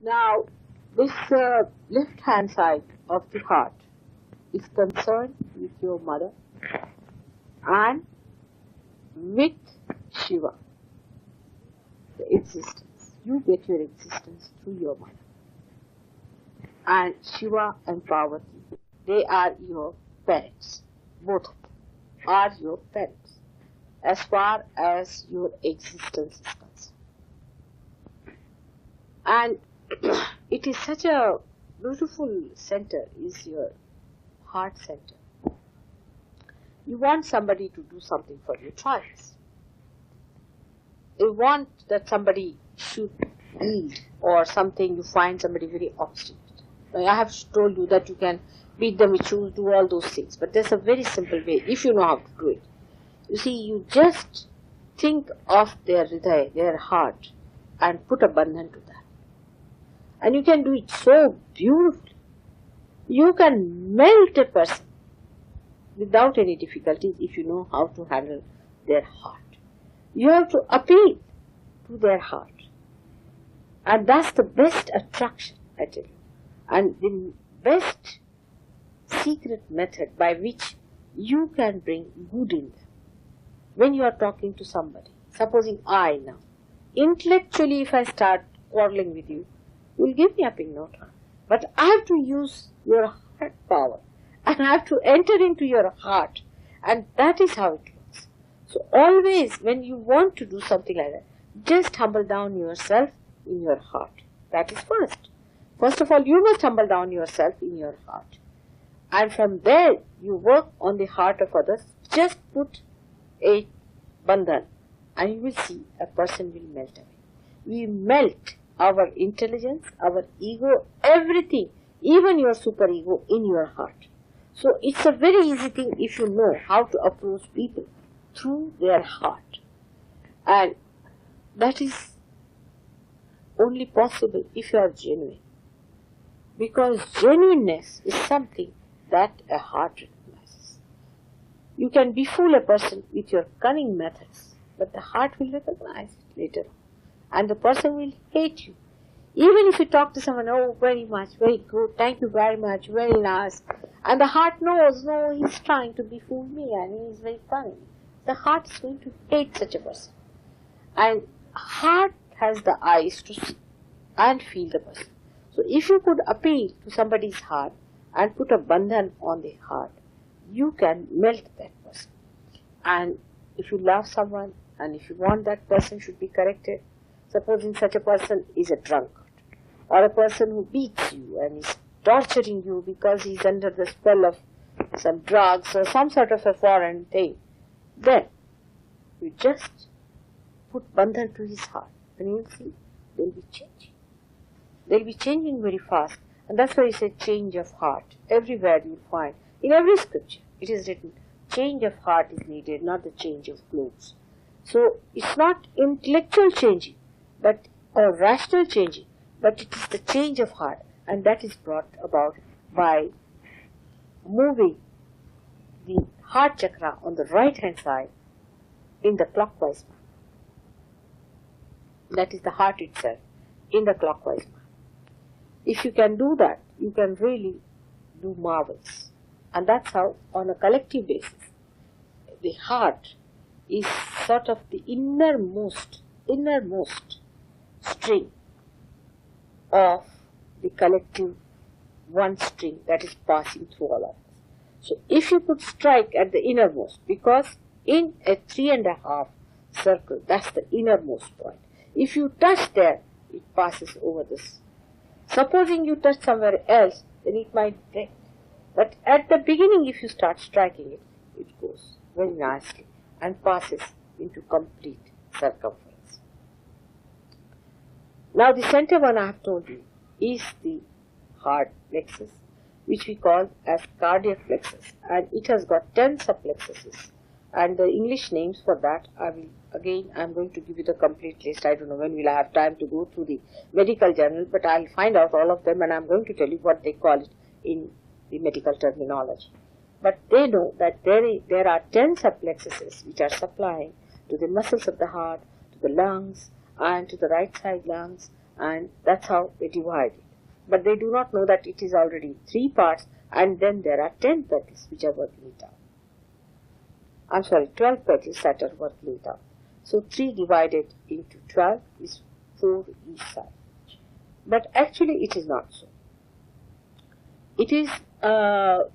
Now, this left hand side of the heart is concerned with your mother and with Shiva, the existence. You get your existence through your mother. And Shiva and Parvati, they are your parents. Both of them are your parents as far as your existence is concerned. And it is such a beautiful center, is your heart center. You want somebody to do something for you, try this. You want that somebody should lead or something, you find somebody very obstinate. I have told you that you can beat them with shoes, do all those things, but there's a very simple way if you know how to do it. You see, you just think of their hridaya, their heart, and put a bandhan to that. And you can do it so beautifully. You can melt a person without any difficulties if you know how to handle their heart. You have to appeal to their heart. And that's the best attraction, I tell you. And the best secret method by which you can bring good in them. When you are talking to somebody, supposing I now, intellectually if I start quarreling with you, you'll give me a pink note. But I have to use your heart power. And I have to enter into your heart. And that is how it works. So always when you want to do something like that, just humble down yourself in your heart. That is first. First of all, you must humble down yourself in your heart. And from there, you work on the heart of others. Just put a bandhan and you will see a person will melt away. We melt our intelligence, our ego, everything, even your superego in your heart. So it's a very easy thing if you know how to approach people through their heart. And that is only possible if you are genuine. Because genuineness is something that a heart recognizes. You can befool a person with your cunning methods, but the heart will recognize it later on. And the person will hate you. Even if you talk to someone, oh, very much, very good, thank you very much, very nice. And the heart knows, no, he's trying to befool me and he's very cunning. The heart is going to hate such a person. And heart has the eyes to see and feel the person. So if you could appeal to somebody's heart and put a bandhan on the heart, you can melt that person. And if you love someone and if you want that person should be corrected, supposing such a person is a drunkard or a person who beats you and is torturing you because he's under the spell of some drugs or some sort of a foreign thing, then you just put bandhan to his heart and you'll see they'll be changing. They'll be changing very fast. And that's why you say change of heart. Everywhere you'll find, in every scripture, it is written, change of heart is needed, not the change of clothes. So it's not intellectual changing, but or rational changing, but it is the change of heart. And that is brought about by moving the heart chakra on the right hand side in the clockwise manner. That is the heart itself in the clockwise manner. If you can do that, you can really do marvels. And that's how, on a collective basis, the heart is sort of the innermost string of the collective one string that is passing through all of us. So if you could strike at the innermost, because in a 3.5 circle, that's the innermost point. If you touch there, it passes over this. Supposing you touch somewhere else, then it might break. But at the beginning, if you start striking it, it goes very nicely and passes into complete circumference. Now the center one I have told you is the heart plexus, which we call as cardiac plexus, and it has got 10 subplexuses. And the English names for that, I'm going to give you the complete list. I don't know when we'll have time to go through the medical journal, but I'll find out all of them and I'm going to tell you what they call it in the medical terminology. But they know that there are 10 subplexuses which are supplying to the muscles of the heart, to the lungs, and to the right side lungs, and that's how they divide it. But they do not know that it is already 3 parts, and then there are 10 petals which are working it out. I'm sorry, 12 petals that are working it out. So 3 divided into 12 is 4 each side. But actually it is not so. It is the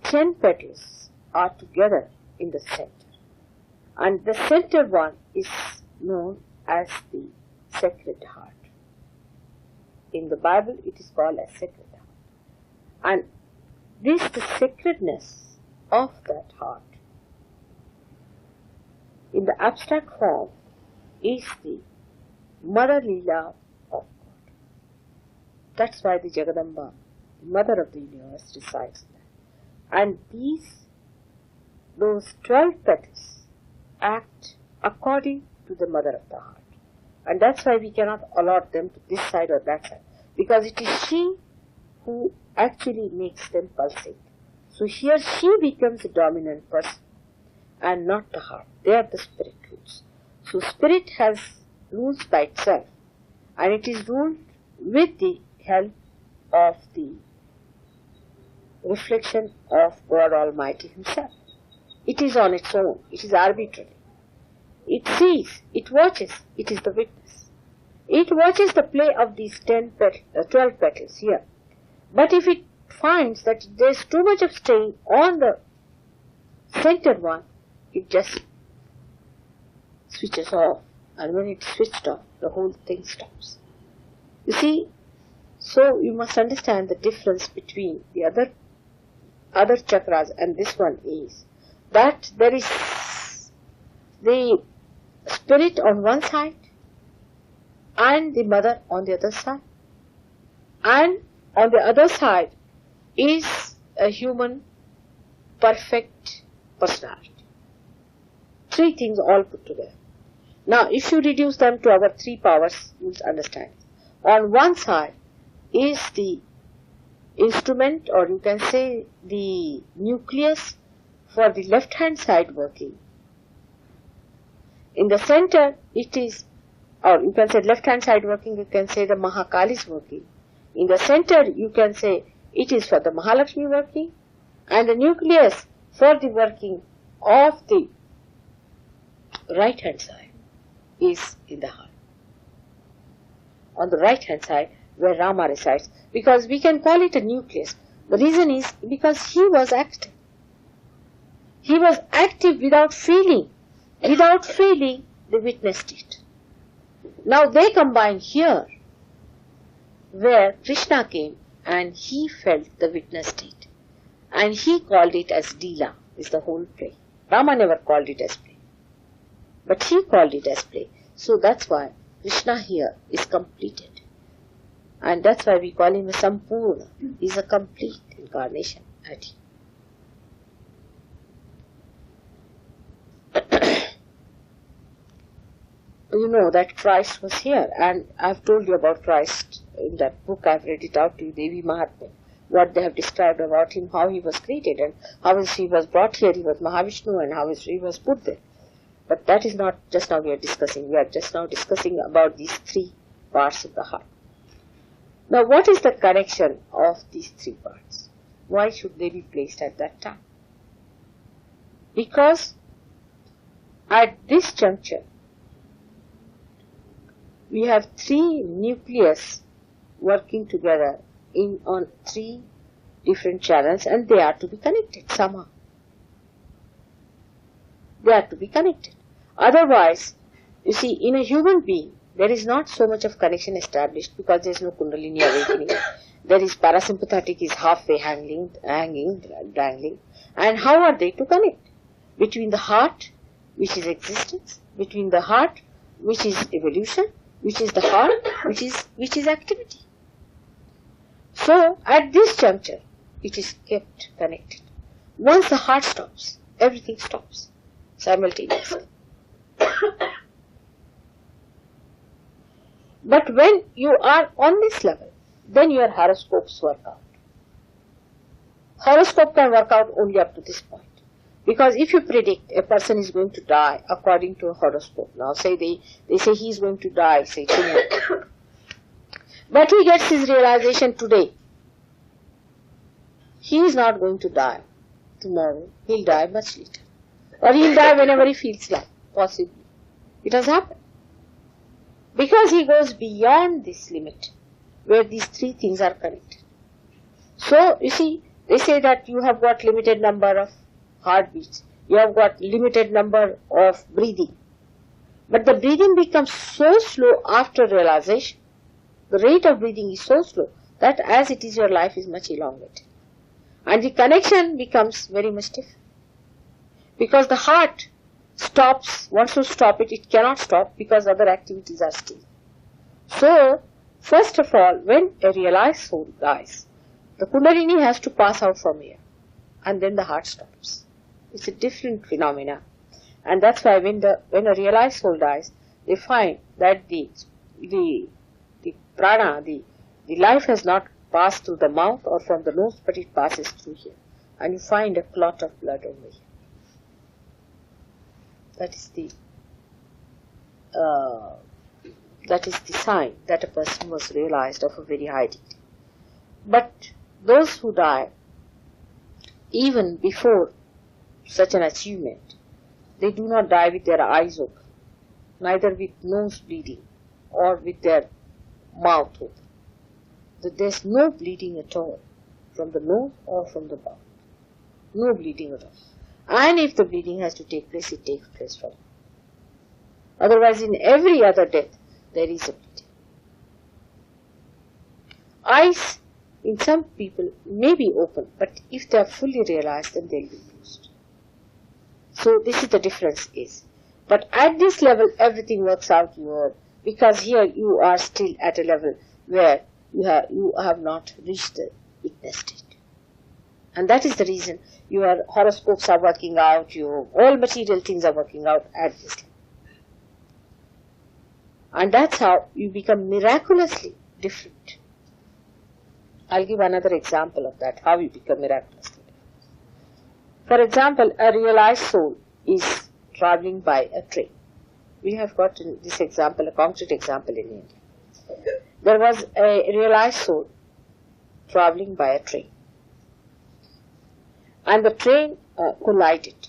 10 petals are together in the center. And the center one is known as the Sacred Heart. In the Bible it is called as Sacred Heart. And this, the sacredness of that heart, in the abstract form, is the Mother Leela of God. That's why the Jagadamba, the Mother of the Universe, resides there. And those 12 petals act according to the Mother of the Heart. And that's why we cannot allot them to this side or that side, because it is she who actually makes them pulsate. So here she becomes the dominant person and not the heart. They are the spirit roots. So spirit has rules by itself, and it is ruled with the help of the reflection of God Almighty Himself. It is on its own. It is arbitrary. It sees, it watches, it is the witness. It watches the play of these 12 petals here. But if it finds that there is too much of strain on the center one, it just switches off. And when it's switched off, the whole thing stops. You see, so you must understand the difference between the other chakras and this one is that there is the spirit on one side and the mother on the other side, and on the other side is a human perfect personality. 3 things all put together. Now if you reduce them to our 3 powers, you will understand. On one side is the instrument, or you can say the nucleus for the left hand side working. In the center it is, or you can say left hand side working, you can say the Mahakali is working. In the center you can say it is for the Mahalakshmi working, and the nucleus for the working of the right hand side is in the heart. On the right hand side where Rama resides, because we can call it a nucleus. The reason is because he was active. He was active without feeling. Without feeling, they witnessed it. Now they combine here where Krishna came and he felt the witness state. And he called it as Leela, is the whole play. Rama never called it as play, but he called it as play. So that's why Krishna here is completed. And that's why we call him a Sampurna. He is a complete incarnation at him. You know that Christ was here, and I've told you about Christ in that book. I've read it out to you, Devi Mahatmya, what they have described about him, how he was created and how he was brought here. He was Mahavishnu and how he was put there. But that is not just now we are discussing. We are just now discussing about these 3 parts of the heart. Now what is the connection of these 3 parts? Why should they be placed at that time? Because at this juncture we have 3 nucleus working together on 3 different channels, and they are to be connected somehow. They are to be connected. Otherwise, you see, in a human being, there is not so much of connection established because there is no Kundalini awakening. There is parasympathetic is halfway hanging, dangling. And how are they to connect? Between the heart, which is existence, between the heart, which is evolution, which is the heart, which is activity. So, at this juncture, it is kept connected. Once the heart stops, everything stops simultaneously. But when you are on this level, then your horoscopes work out. Horoscope can work out only up to this point. Because if you predict a person is going to die according to a horoscope, now say they say he is going to die, say tomorrow, but he gets his realization today, he is not going to die tomorrow, he'll die much later. Or he'll die whenever he feels like, possibly. It has happened. Because he goes beyond this limit, where these three things are connected. So, you see, they say that you have got limited number of heartbeats, you have got limited number of breathing. But the breathing becomes so slow after realization, the rate of breathing is so slow, that as it is your life is much elongated. And the connection becomes very much different. Because the heart stops, wants to stop it, it cannot stop because other activities are still. So, first of all, when a realized soul dies, the Kundalini has to pass out from here, and then the heart stops. It's a different phenomena, and that's why when a realized soul dies, they find that the prana, the life has not passed through the mouth or from the nose, but it passes through here, and you find a clot of blood over here. That is the sign that a person was realized of a very high degree. But those who die even before such an achievement, they do not die with their eyes open, neither with nose bleeding or with their mouth open. There is no bleeding at all from the nose or from the mouth. No bleeding at all. And if the bleeding has to take place, it takes place from. Otherwise, in every other death, there is a bleeding. Eyes, in some people, may be open, but if they are fully realized, then they will be closed. So, this is the difference is. But at this level, everything works out because here you are still at a level where you have not reached the witness state. And that is the reason your horoscopes are working out, your all material things are working out at this level. And that's how you become miraculously different. I'll give another example of that, how you become miraculously different. For example, a realized soul is traveling by a train. We have got in this example, a concrete example in India. There was a realized soul traveling by a train. And the train collided.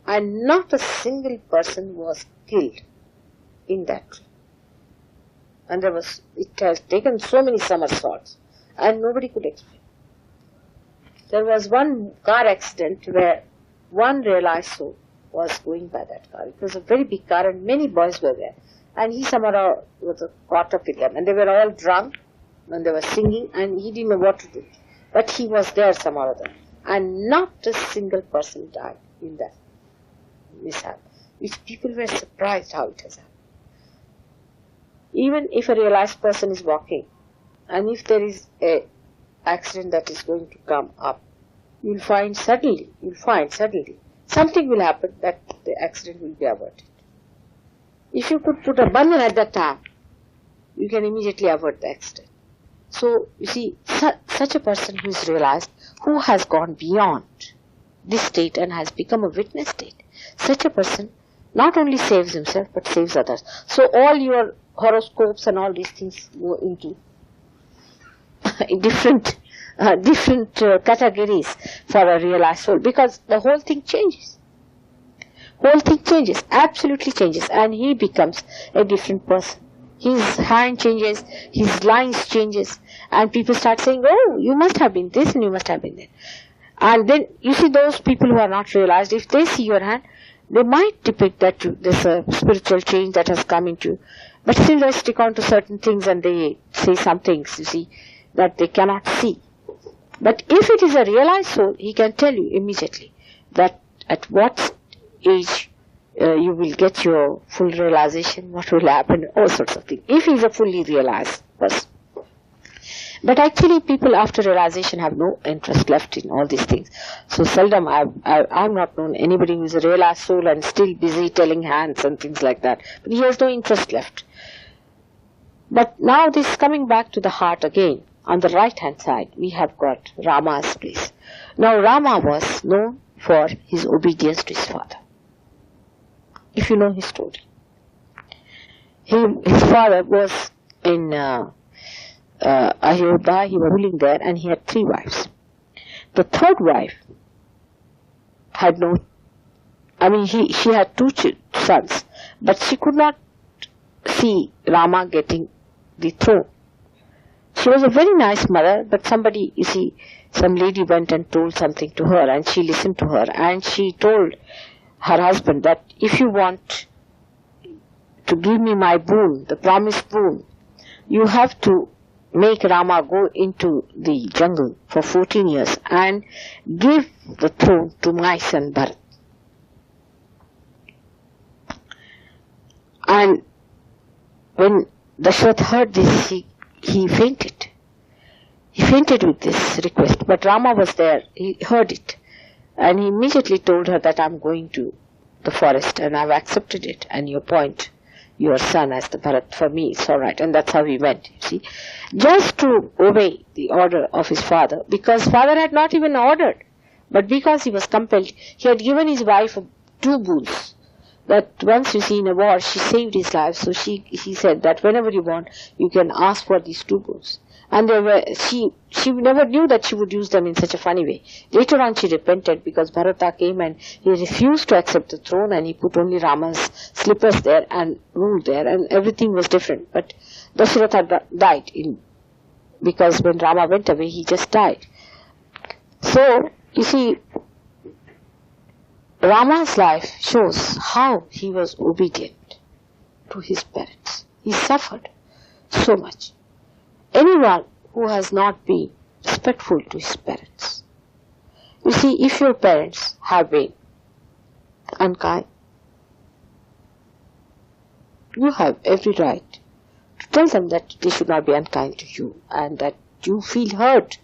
And not a single person was killed in that train. And it has taken so many somersaults, and nobody could explain. There was one car accident where one realized soul was going by that car. It was a very big car and many boys were there. And he somehow was caught up with them. And they were all drunk and they were singing and he didn't know what to do. But he was there somehow or other. And not a single person died in that mishap, which people were surprised how it has happened. Even if a realized person is walking, and if there is an accident that is going to come up, you'll find suddenly, something will happen that the accident will be averted. If you could put a bandhan at that time, you can immediately avert the accident. So, you see, such a person who is realized, who has gone beyond this state and has become a witness state, such a person not only saves himself but saves others. So all your horoscopes and all these things go into different categories for a realized soul, because the whole thing changes. Absolutely changes, and he becomes a different person. His hand changes, his lines changes, and people start saying, oh, you must have been this and you must have been that. And then you see those people who are not realized, if they see your hand, they might depict that there's a spiritual change that has come into you. But still they stick on to certain things and they say some things, you see, that they cannot see. But if it is a realized soul, he can tell you immediately that at what age you will get your full realization, what will happen, all sorts of things, if he is a fully realized person. But actually people after realization have no interest left in all these things. So seldom I've not known anybody who is a realized soul and still busy telling hands and things like that. But he has no interest left. But now this is coming back to the heart again. On the right hand side we have got Rama's place. Now Rama was known for his obedience to his father. If you know his story. His father was in Ayodhya, he was ruling there, and he had 3 wives. The third wife had she had 2 sons, but she could not see Rama getting the throne. She was a very nice mother, but somebody, some lady went and told something to her, and she listened to her, and she told her husband that if you want to give me my boon, the promised boon, you have to make Rama go into the jungle for 14 years and give the throne to my son Bharat. And when Dashrath heard this, he fainted. He fainted with this request, but Rama was there. He heard it, and he immediately told her that I'm going to the forest and I've accepted it, and you appoint your son as the Bharat for me, it's alright. And that's how he went, just to obey the order of his father, because father had not even ordered, but because he was compelled, he had given his wife 2 boons. That once, in a war, she saved his life, so he said that whenever you want, you can ask for these 2 boons. And she never knew that she would use them in such a funny way. Later on she repented, because Bharata came and he refused to accept the throne, and he put only Rama's slippers there and ruled there, and everything was different. But Dasharatha died because when Rama went away, he just died. So, Rama's life shows how he was obedient to his parents. He suffered so much. Anyone who has not been respectful to his parents. If your parents have been unkind, you have every right to tell them that they should not be unkind to you and that you feel hurt.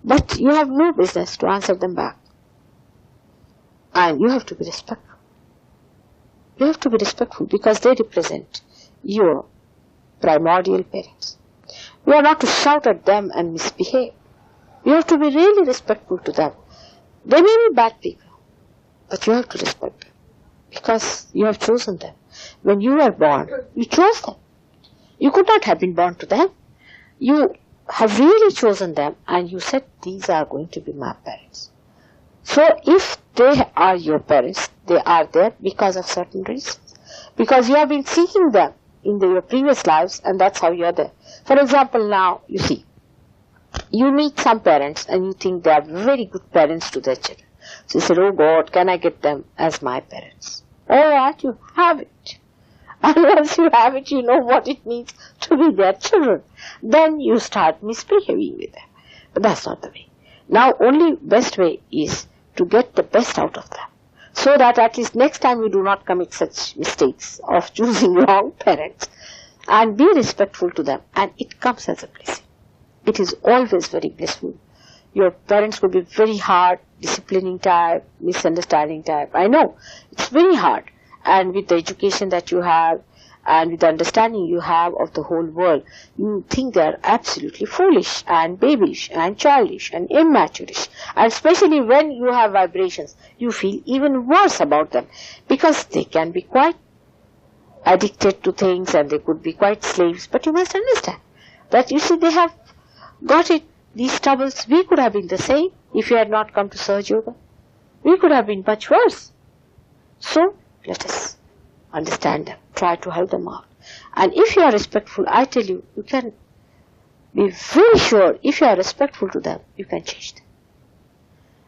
But you have no business to answer them back. And you have to be respectful. You have to be respectful because they represent your primordial parents. You are not to shout at them and misbehave. You have to be really respectful to them. They may be bad people, but you have to respect them because you have chosen them. When you were born, you chose them. You could not have been born to them. You have really chosen them, and you said, these are going to be my parents. So if they are your parents, they are there because of certain reasons. Because you have been seeking them in your previous lives, and that's how you are there. For example, now, you meet some parents and you think they are very good parents to their children. So you say, oh God, can I get them as my parents? Alright, you have it. And once you have it, you know what it means to be their children. Then you start misbehaving with them. But that's not the way. Now, only best way is to get the best out of them, so that at least next time you do not commit such mistakes of choosing wrong parents, and be respectful to them, and it comes as a blessing. It is always very blissful. Your parents could be very hard, disciplining type, misunderstanding type. I know, it's very hard, and with the education that you have, and with the understanding you have of the whole world, you think they are absolutely foolish and babyish and childish and immaturish. And especially when you have vibrations, you feel even worse about them, because they can be quite addicted to things and they could be quite slaves. But you must understand that they have got it, these troubles. We could have been the same if you had not come to Sahaja Yoga. We could have been much worse. So let us understand them, try to help them out. And if you are respectful, I tell you, you can be very sure, if you are respectful to them, you can change them.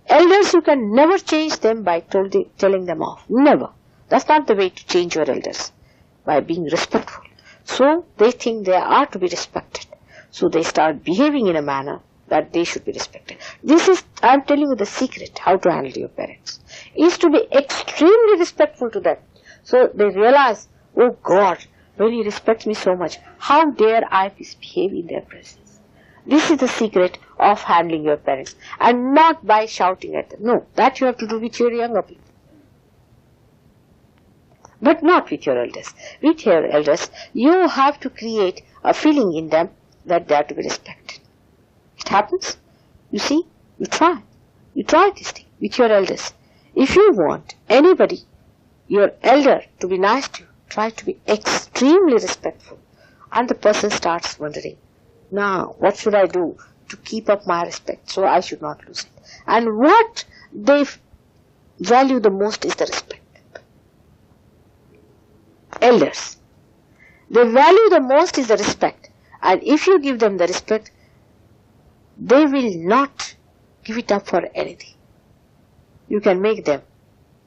Elders, you can never change them by telling them off. Never. That's not the way to change your elders, by being respectful. So they think they are to be respected. So they start behaving in a manner that they should be respected. This is, I am telling you the secret, how to handle your parents, is to be extremely respectful to them. So they realize, oh God, when he respects me so much, how dare I misbehave in their presence? This is the secret of handling your parents, and not by shouting at them. No, that you have to do with your younger people. But not with your elders. With your elders, you have to create a feeling in them that they are to be respected. It happens. You see, you try. You try this thing. with your elders. If you want anybody, your elder, to be nice to you, try to be extremely respectful. And the person starts wondering, now what should I do to keep up my respect so I should not lose it? And what they value the most is the respect. Elders, they value the most is the respect. And if you give them the respect, they will not give it up for anything. You can make them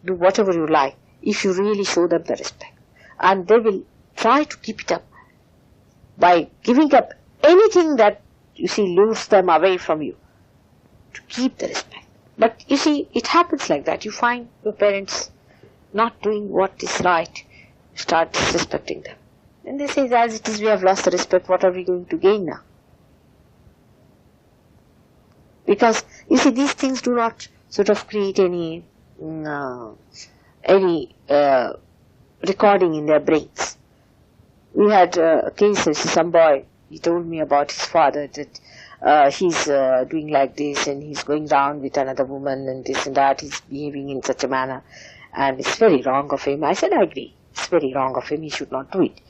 do whatever you like if you really show them the respect. And they will try to keep it up by giving up anything that, you see, lures them away from you, to keep the respect. But you see, it happens like that. You find your parents not doing what is right, you start disrespecting them. And they say, as it is, we have lost the respect, what are we going to gain now? Because, you see, these things do not sort of create any recording in their brains. We had a case of some boy, he told me about his father, that he's doing like this and he's going around with another woman and this and that, he's behaving in such a manner and it's very wrong of him. I said, I agree, it's very wrong of him, he should not do it.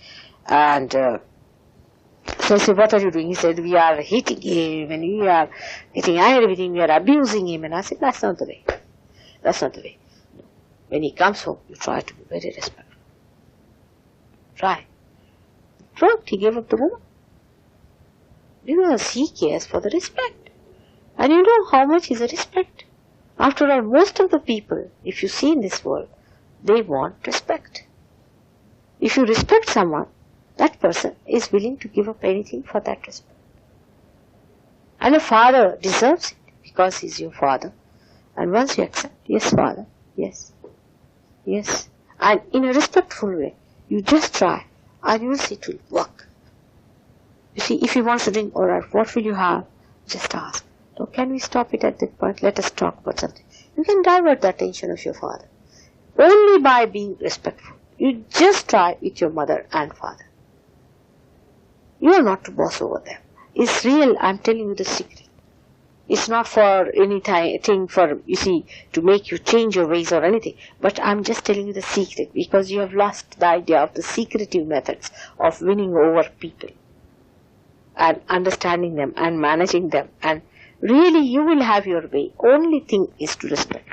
And so I said, what are you doing? He said, we are hitting him and we are getting angry with him, we are abusing him. And I said, that's not the way. That's not the way. No. When he comes home, you try to be very respectful. Try. He gave up the woman. Because he cares for the respect. And you know how much is the respect? After all, most of the people, if you see in this world, they want respect. If you respect someone, that person is willing to give up anything for that respect. And a father deserves it because he's your father. And once you accept, yes, father, yes, yes. And in a respectful way, you just try and you will see it will work. You see, if he wants to drink, alright, what will you have? Just ask. So can we stop it at that point? Let us talk about something. You can divert the attention of your father. Only by being respectful. You just try with your mother and father. You are not to boss over them. It's real, I'm telling you the secret. It's not for anything for, you see, to make you change your ways or anything. But I'm just telling you the secret because you have lost the idea of the secretive methods of winning over people and understanding them and managing them. And really you will have your way. Only thing is to respect.